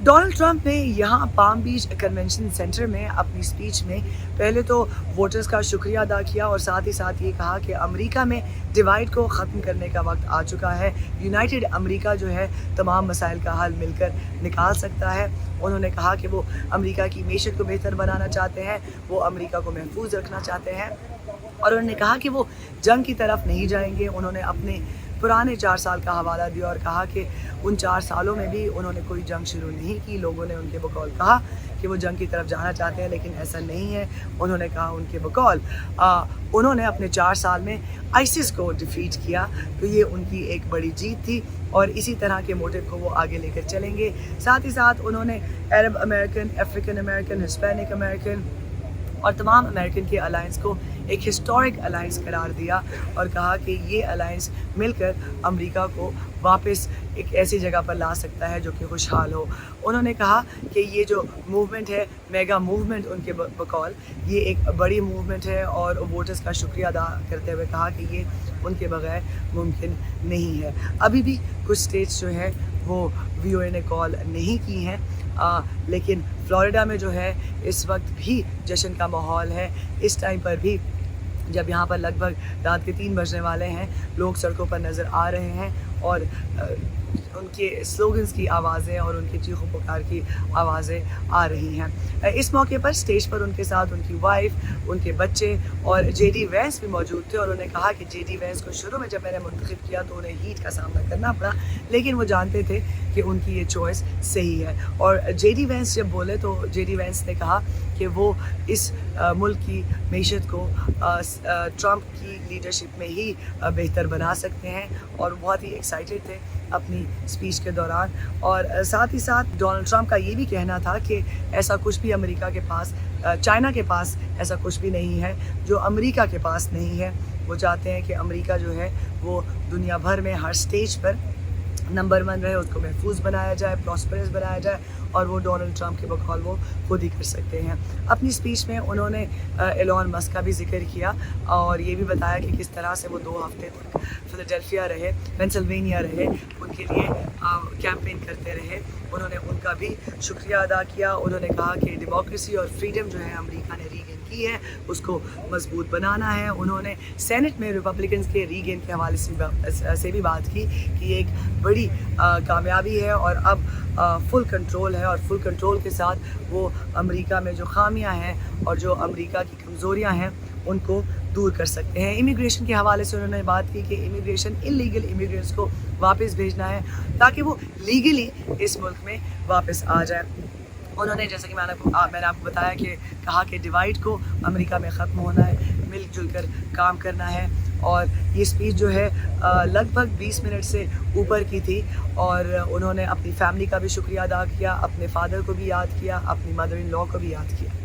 Donald Trump ने यहाँ palm बीच convention centre में अपनी स्पीच में पहले तो वोटर्स का शुक्रिया अदा किया और साथ ही साथ ये कहा कि अमेरिका में डिवाइड को ख़त्म करने का वक्त आ चुका है। यूनाइटेड अमेरिका जो है तमाम मसाइल का हल मिलकर निकाल सकता है। उन्होंने कहा कि वो अमेरिका की मैशत को बेहतर बनाना चाहते हैं, वो अमेरिका को महफूज रखना चाहते हैं और उन्होंने कहा कि वो जंग की तरफ नहीं जाएंगे। उन्होंने अपने पुराने 4 साल का हवाला दिया और कहा कि उन 4 सालों में भी उन्होंने कोई जंग शुरू नहीं की। लोगों ने उनके बकौल कहा कि वो जंग की तरफ जाना चाहते हैं, लेकिन ऐसा नहीं है। उन्होंने कहा उनके बकौल उन्होंने अपने 4 साल में आईसिस को डिफीट किया, तो ये उनकी एक बड़ी जीत थी और इसी तरह के मोटिव को वो आगे लेकर चलेंगे। साथ ही साथ उन्होंने Arab American, African American, Hispanic American और तमाम अमेरिकन के अलायंस को एक हिस्टोरिक अलायंस करार दिया और कहा कि ये अलायंस मिलकर अमेरिका को वापस एक ऐसी जगह पर ला सकता है जो कि खुशहाल हो। उन्होंने कहा कि ये जो मूवमेंट है, मेगा मूवमेंट उनके बकौल, ये एक बड़ी मूवमेंट है और वोटर्स का शुक्रिया अदा करते हुए कहा कि ये उनके बगैर मुमकिन नहीं है। अभी भी कुछ स्टेट्स जो है वो VOA ने कॉल नहीं की हैं, लेकिन फ्लोरिडा में जो है इस वक्त भी जश्न का माहौल है। इस टाइम पर भी जब यहाँ पर लगभग रात के 3 बजने वाले हैं, लोग सड़कों पर नज़र आ रहे हैं और उनके स्लोगन्स की आवाज़ें और उनकी चीखो पुकार की आवाज़ें आ रही हैं। इस मौके पर स्टेज पर उनके साथ उनकी वाइफ, उनके बच्चे और JD वैंस भी मौजूद थे और उन्होंने कहा कि JD वैंस को शुरू में जब मैंने मुंतखब किया तो उन्हें हीट का सामना करना पड़ा, लेकिन वो जानते थे कि उनकी ये चॉइस सही है। और JD वैंस जब बोले तो JD वैंस ने कहा कि वो इस मुल्क की मैशत को ट्रंप की लीडरशिप में ही बेहतर बना सकते हैं और बहुत ही एक्साइटेड थे अपनी स्पीच के दौरान। और साथ ही साथ डोनाल्ड ट्रंप का ये भी कहना था कि ऐसा कुछ भी अमेरिका के पास, चाइना के पास ऐसा कुछ भी नहीं है जो अमेरिका के पास नहीं है। वो चाहते हैं कि अमेरिका जो है वो दुनिया भर में हर स्टेज पर नंबर 1 रहे, उसको महफूज बनाया जाए, प्रॉस्परस बनाया जाए और वो डोनाल्ड ट्रंप के बकौल वो खुद ही कर सकते हैं। अपनी स्पीच में उन्होंने एलोन मस्क का भी जिक्र किया और ये भी बताया कि किस तरह से वो 2 हफ्ते तक फिलाडेल्फिया रहे, पेंसिल्वेनिया रहे, उनके लिए कैंपेन करते रहे। उन्होंने उनका भी शुक्रिया अदा किया। उन्होंने कहा कि डेमोक्रेसी और फ्रीडम जो है अमेरिका ने रीगेन की है, उसको मजबूत बनाना है। उन्होंने सेनेट में रिपब्लिकन्स के रीगेन के हवाले से भी बात की कि एक बड़ी कामयाबी है और अब फुल कंट्रोल है और फुल कंट्रोल के साथ वो अमेरिका में जो खामियां हैं और जो अमेरिका की कमज़ोरियां हैं उनको दूर कर सकते हैं। इमिग्रेशन के हवाले से उन्होंने बात की कि इमिग्रेशन, इलीगल इमिग्रेंट्स को वापस भेजना है ताकि वो लीगली इस मुल्क में वापस आ जाए। उन्होंने जैसा कि मैंने आपको बताया कि कहा कि डिवाइड को अमेरिका में ख़त्म होना है, मिलजुल कर काम करना है। और ये स्पीच जो है लगभग 20 मिनट से ऊपर की थी और उन्होंने अपनी फैमिली का भी शुक्रिया अदा किया, अपने फादर को भी याद किया, अपनी मदर इन लॉ को भी याद किया।